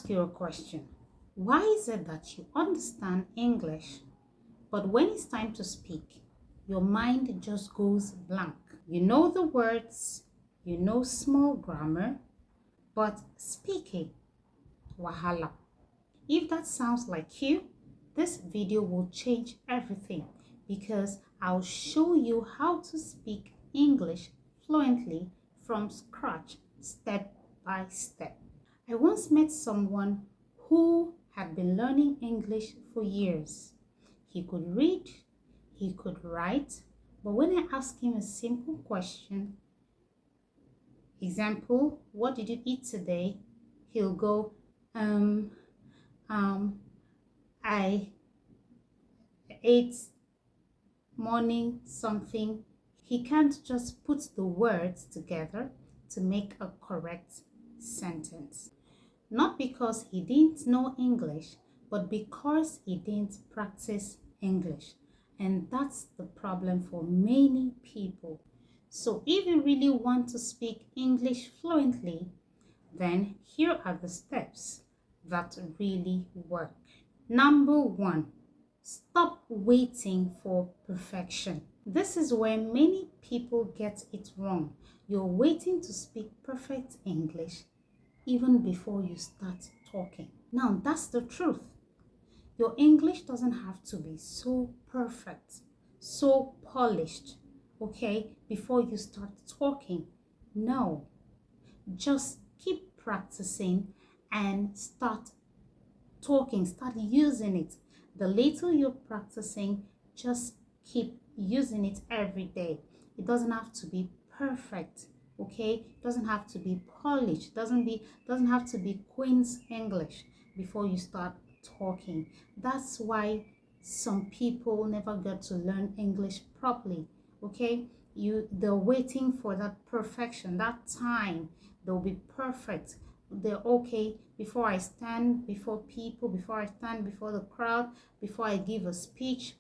ask you a question. Why is it that you understand English, but when it's time to speak, your mind just goes blank? You know the words, you know small grammar, but speaking, wahala. If that sounds like you, this video will change everything because I'll show you how to speak English fluently from scratch, step by step. I once met someone who had been learning English for years. He could read, he could write, but when I asked him a simple question, example, what did you eat today? He'll go, I ate morning something. He can't just put the words together to make a correct sentence. Not because he didn't know English, but because he didn't practice English. And that's the problem for many people. So if you really want to speak English fluently, then here are the steps that really work. Number 1, stop waiting for perfection. This is where many people get it wrong. You're waiting to speak perfect English even before you start talking. Now, that's the truth. Your English doesn't have to be so perfect, so polished, okay, before you start talking. No, just keep practicing and start talking, start using it. The little you're practicing, just keep using it every day. It doesn't have to be perfect, okay? It doesn't have to be polished. Doesn't have to be Queen's English before you start talking. That's why some people never get to learn English properly, okay? They're waiting for that perfection, that time. They'll be perfect. They're okay before I stand before people, before I stand before the crowd, before I give a speech.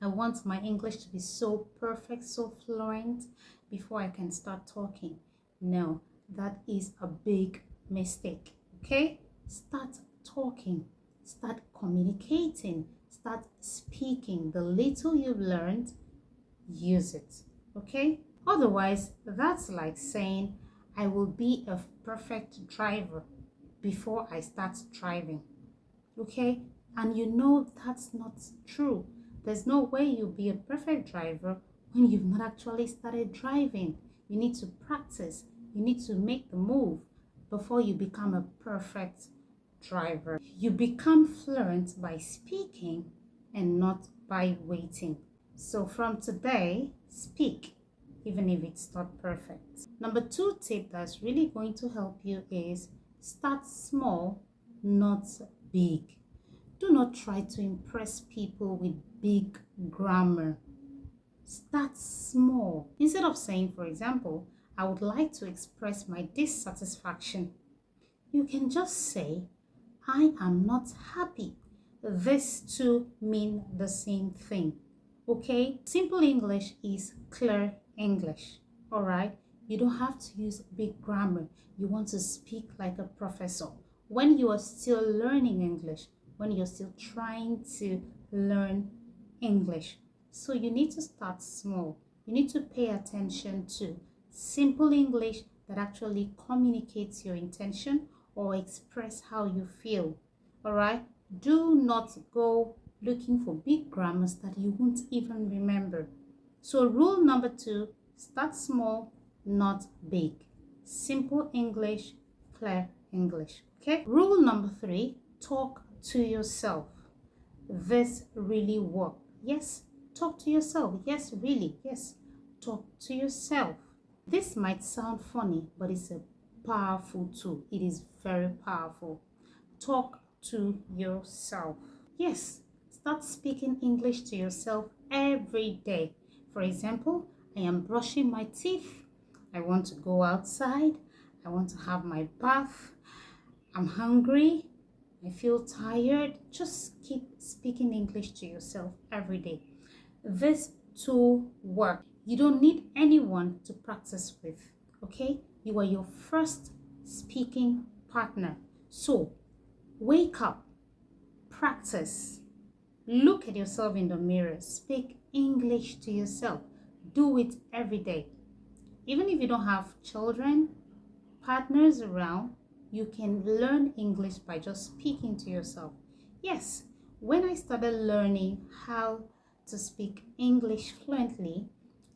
I want my English to be so perfect, so fluent before I can start talking. No, that is a big mistake. Okay? Start talking, start communicating, start speaking. The little you've learned, use it. Okay? Otherwise, that's like saying, I will be a perfect driver before I start driving. Okay? And you know that's not true. There's no way you'll be a perfect driver when you've not actually started driving. You need to practice. You need to make the move before you become a perfect driver. You become fluent by speaking and not by waiting. So from today, speak, even if it's not perfect. Number 2 tip that's really going to help you is start small, not big. Do not try to impress people with big grammar. Start small. Instead of saying, for example, I would like to express my dissatisfaction, you can just say, I am not happy. These two mean the same thing. Okay? Simple English is clear English. Alright? You don't have to use big grammar. You want to speak like a professor. When you are still learning English, when you're still trying to learn English. So you need to start small. You need to pay attention to simple English that actually communicates your intention or express how you feel. All right? Do not go looking for big grammars that you won't even remember. So rule number 2, start small, not big. Simple English, clear English. Okay? Rule number 3, talk to yourself. This really works. Yes, talk to yourself. Yes, really. Yes, talk to yourself. This might sound funny, but it's a powerful tool. It is very powerful. Talk to yourself. Yes, start speaking English to yourself every day. For example, I am brushing my teeth. I want to go outside. I want to have my bath. I'm hungry. I feel tired. Just keep speaking English to yourself every day. This tool works. You don't need anyone to practice with, okay? You are your first speaking partner. So wake up, practice, look at yourself in the mirror, speak English to yourself. Do it every day. Even if you don't have children, partners around, you can learn English by just speaking to yourself. Yes, when I started learning how to speak English fluently,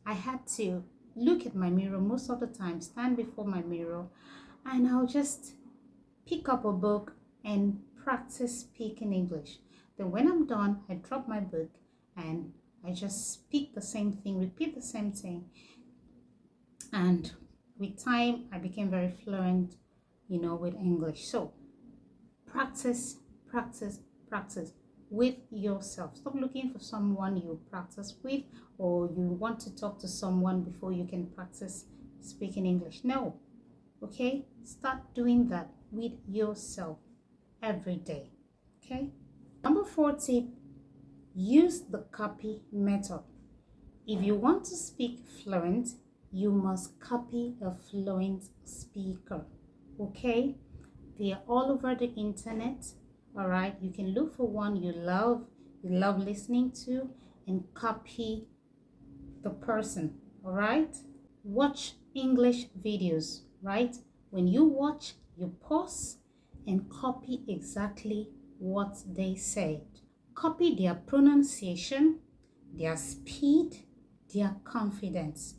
I had to look at my mirror most of the time, stand before my mirror, and I'll just pick up a book and practice speaking English. Then when I'm done, I drop my book and I just speak the same thing, repeat the same thing. And with time, I became very fluent, with English. So practice, practice, practice with yourself. Stop looking for someone you practice with, or you want to talk to someone before you can practice speaking English. No, okay? Start doing that with yourself every day, okay? Number 4 tip, use the copy method. If you want to speak fluent, you must copy a fluent speaker, okay? They are all over the internet, all right? You can look for one you love listening to, and copy the person, all right? Watch English videos, right? When you watch, you pause and copy exactly what they said. Copy their pronunciation, their speed, their confidence.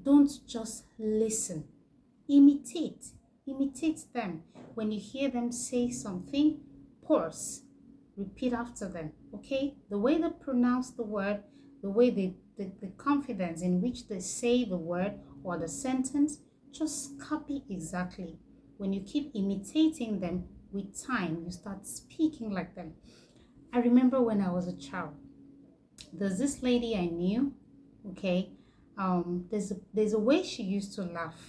Don't just listen. Imitate them. When you hear them say something, pause, repeat after them, okay? The way they pronounce the word, the way the confidence in which they say the word or the sentence, just copy exactly. When you keep imitating them, with time you start speaking like them. I remember when I was a child, there's this lady I knew, okay? There's a way she used to laugh.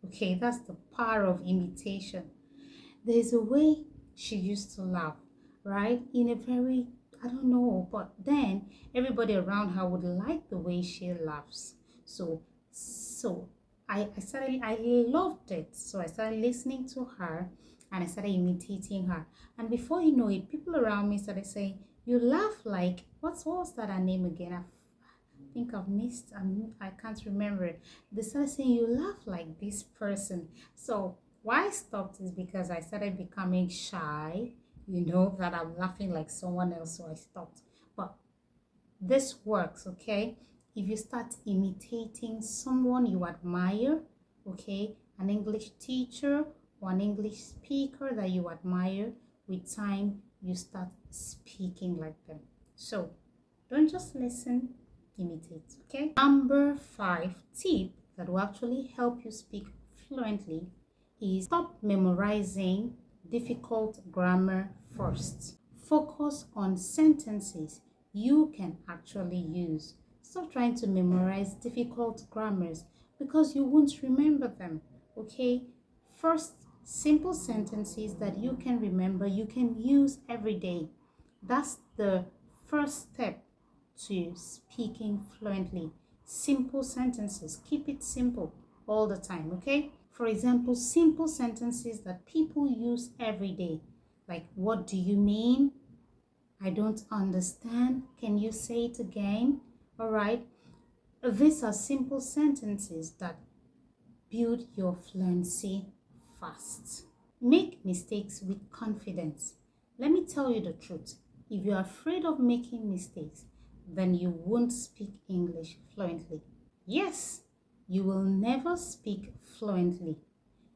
Okay, that's the power of imitation. There's a way she used to laugh, right? In a very, I don't know, but then everybody around her would like the way she laughs. So I loved it. So I started listening to her and I started imitating her. And before you know it, people around me started saying, "You laugh like, what was that her name again? I think I've missed, I can't remember it." They started saying, "You laugh like this person." So why I stopped is because I started becoming shy, that I'm laughing like someone else, so I stopped. But this works, okay? If you start imitating someone you admire, okay, an English teacher or an English speaker that you admire, with time you start speaking like them. So don't just listen, imitate, okay? Number 5 tip that will actually help you speak fluently is stop memorizing difficult grammar first. Focus on sentences you can actually use. Stop trying to memorize difficult grammars because you won't remember them, okay? First, simple sentences that you can remember, you can use every day. That's the first step to speaking fluently. Simple sentences. Keep it simple all the time, okay? For example, simple sentences that people use every day. Like, what do you mean? I don't understand. Can you say it again? All right. These are simple sentences that build your fluency fast. Make mistakes with confidence. Let me tell you the truth. If you're afraid of making mistakes, then you won't speak English fluently. Yes, you will never speak fluently.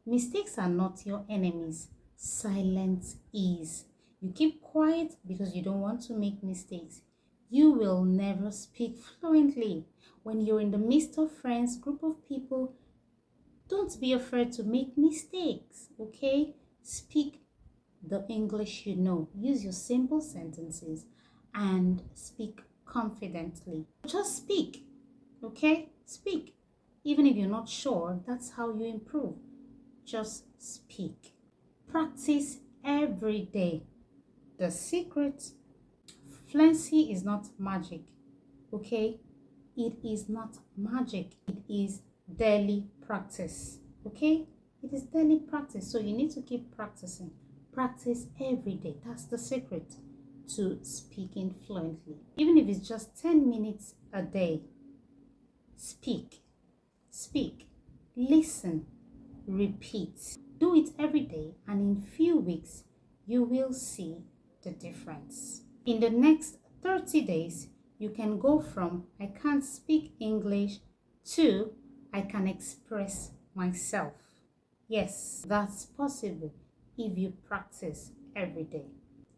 Mistakes are not your enemies. Silence is. You keep quiet because you don't want to make mistakes. You will never speak fluently. When you're in the midst of friends, group of people, don't be afraid to make mistakes, okay? Speak the English you know. Use your simple sentences and speak confidently. Just speak, okay? Speak. Even if you're not sure, that's how you improve. Just speak. Practice every day. The secret, fluency is not magic, okay? It is not magic. It is daily practice, okay? It is daily practice, so you need to keep practicing. Practice every day. That's the secret to speaking fluently. Even if it's just 10 minutes a day, speak, speak, listen, repeat. Do it every day, and in few weeks, you will see the difference. In the next 30 days, you can go from I can't speak English to I can express myself. Yes, that's possible if you practice every day.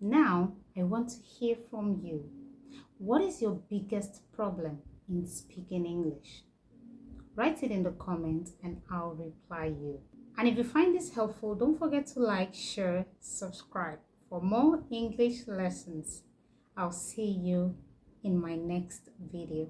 Now, I want to hear from you. What is your biggest problem in speaking English? Write it in the comments and I'll reply you. And if you find this helpful, don't forget to like, share, subscribe for more English lessons. I'll see you in my next video.